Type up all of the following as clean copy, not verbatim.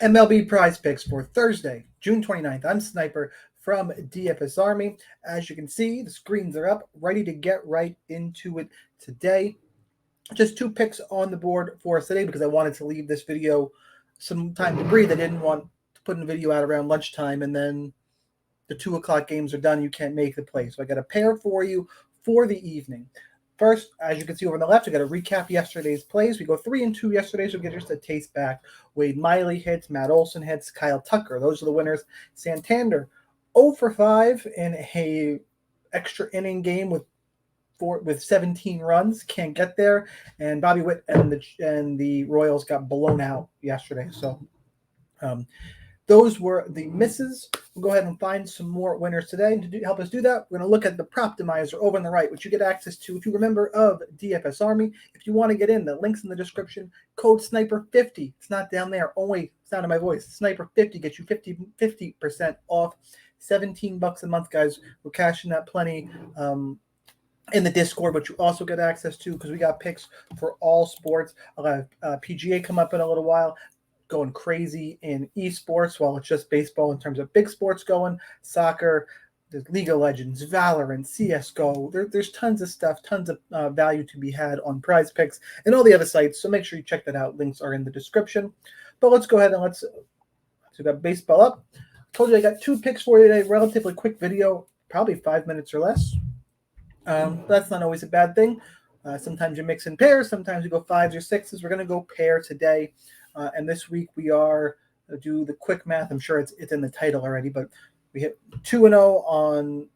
MLB Prize Picks for Thursday, June 29th. I'm Sniper from DFS Army. As you can see, the screens are up, ready to get right into it today. Just two picks on the board for us today because I wanted to leave this video some time to breathe. I didn't want to put a video out around lunchtime and then the 2 o'clock games are done. You can't make the play. So I got a pair for you for the evening. First, as you can see over on the left, we got to recap yesterday's plays. We go 3-2 yesterday, so we get just a taste back. Wade Miley hits, Matt Olson hits, Kyle Tucker. Those are the winners. Santander 0 for 5 in a extra inning game with 17 runs. Can't get there. And Bobby Witt and the Royals got blown out yesterday. So those were the misses. We'll go ahead and find some more winners today. And to help us do that, we're going to look at the Proptimizer over on the right, which you get access to if you're a member of DFS Army. If you want to get in, the link's in the description. Code SNIPER50. It's not down there. Only sound of my voice. SNIPER50 gets you 50% off. $17 a month, guys. We're cashing out plenty in the Discord, but you also get access to because we got picks for all sports. I'll have PGA come up in a little while. Going crazy in esports while it's just baseball in terms of big sports going. Soccer, there's League of Legends, Valorant, CSGO. There's tons of stuff, tons of value to be had on Prize Picks and all the other sites. So make sure you check that out. Links are in the description. But let's go ahead and so we got baseball up. Told you I got two picks for you today. Relatively quick video, probably 5 minutes or less. That's not always a bad thing. Sometimes you mix in pairs. Sometimes you go 5s or 6s. We're going to go pair today. And this week we are do the quick math. I'm sure it's in the title already, but we hit 2-0 on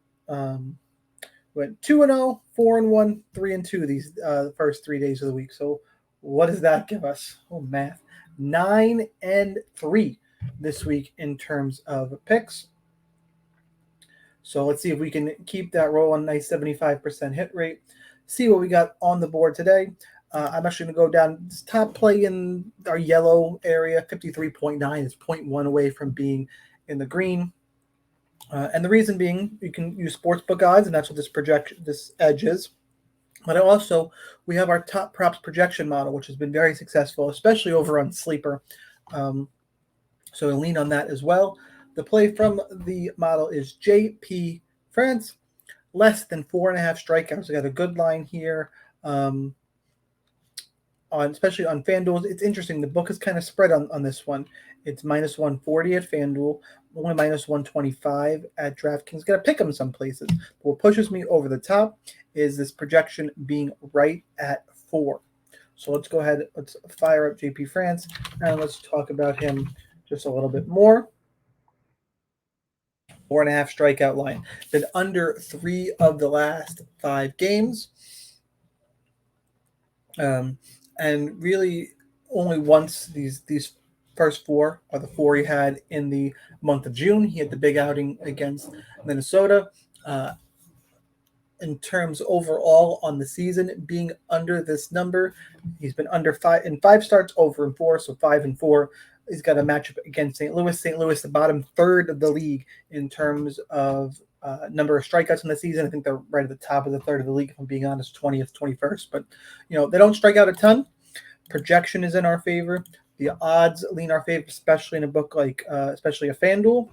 went 2-0, 4-1, 3-2 these the first 3 days of the week. So what does that give us? Oh, math. 9-3 this week in terms of picks. So let's see if we can keep that rolling. Nice 75% hit rate. See what we got on the board today. I'm actually going to go down this top play in our yellow area, 53.9. It's 0.1 away from being in the green. And the reason being, you can use sportsbook odds, and that's what this edge is. But also, we have our top props projection model, which has been very successful, especially over on Sleeper. So we'll lean on that as well. The play from the model is JP France, less than 4.5 strikeouts. We got a good line here. Especially on FanDuel, it's interesting. The book is kind of spread on this one. It's minus 140 at FanDuel, only minus 125 at DraftKings. Got to pick them some places. But what pushes me over the top is this projection being right at 4. So let's go ahead. Let's fire up JP France, and let's talk about him just a little bit more. 4.5 strikeout line. Been under 3 of the last 5 games. And really only once these first 4 are the 4 he had in the month of June. He had the big outing against Minnesota. In terms overall on the season, being under this number, he's been under 5 in 5 starts, over in 4, so 5-4. He's got a matchup against St. Louis. St. Louis, the bottom third of the league in terms of number of strikeouts in the season. I think they're right at the top of the third of the league, if I'm being honest, 20th, 21st. But, they don't strike out a ton. Projection is in our favor. The odds lean our favor, especially in a book like, especially a FanDuel.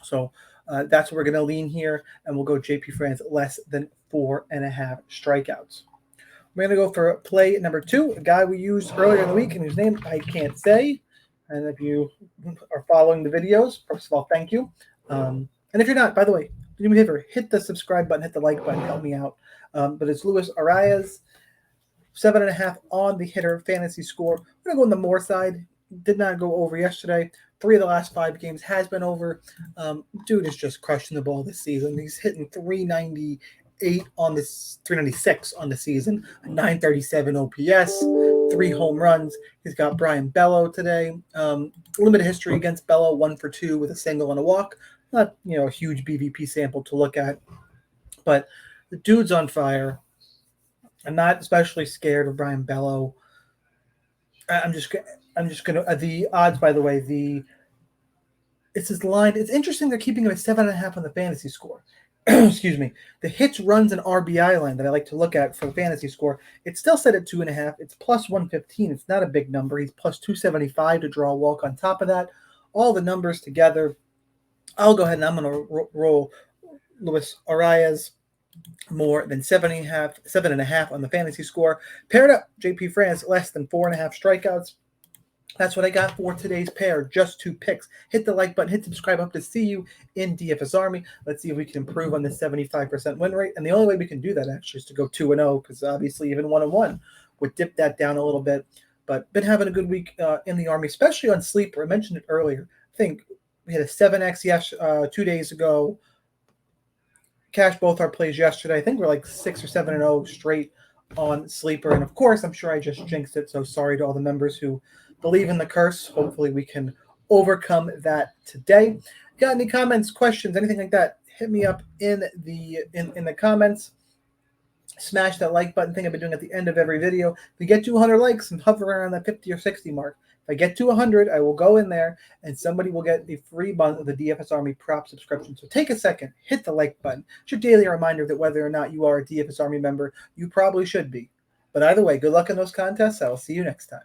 So that's what we're going to lean here, and we'll go JP France less than 4.5 strikeouts. We're going to go for play number 2, a guy we used earlier in the week and whose name I can't say. And if you are following the videos, first of all, thank you. And if you're not, by the way, do me a favor, hit the subscribe button, hit the like button, help me out. But it's Luis Arraez, 7.5 on the hitter fantasy score. We're going to go on the more side. Did not go over yesterday. 3 of the last 5 games has been over. Dude is just crushing the ball this season. He's hitting 396 on the season, a 937 OPS, 3 home runs. He's got Brian Bello today. Limited history against Bello, 1 for 2 with a single and a walk. Not, a huge BVP sample to look at, but the dude's on fire. I'm not especially scared of Brian Bello. I'm just gonna the odds, by the way, it's his line. It's interesting they're keeping him at 7.5 on the fantasy score. excuse me, the hits, runs, and RBI line that I like to look at for the fantasy score, it's still set at 2.5. It's plus 115. It's not a big number. He's plus 275 to draw a walk on top of that. All the numbers together, I'll go ahead and I'm going to roll Luis Arraez more than 7.5 on the fantasy score. Paired up, JP France, less than 4.5 strikeouts. That's what I got for today's pair. Just 2 picks. Hit the like button, hit subscribe. Hope to see you in DFS Army. Let's see if we can improve on this 75% win rate. And the only way we can do that actually is to go 2-0, because obviously even 1-1 would dip that down a little bit. But been having a good week in the Army, especially on Sleeper. I mentioned it earlier. I think we had a 7x 2 days ago. Cashed both our plays yesterday. I think we're like 6 or 7-0 straight on Sleeper. And of course, I'm sure I just jinxed it. So sorry to all the members who believe in the curse. Hopefully we can overcome that today. Got any comments, questions, anything like that? Hit me up in the comments. Smash that like button thing I've been doing at the end of every video. If we get to 100 likes, I'm hovering around that 50 or 60 mark. If I get to 100, I will go in there and somebody will get a free month of the DFS Army Prop subscription. So take a second, hit the like button. It's your daily reminder that whether or not you are a DFS Army member, you probably should be. But either way, good luck in those contests. I will see you next time.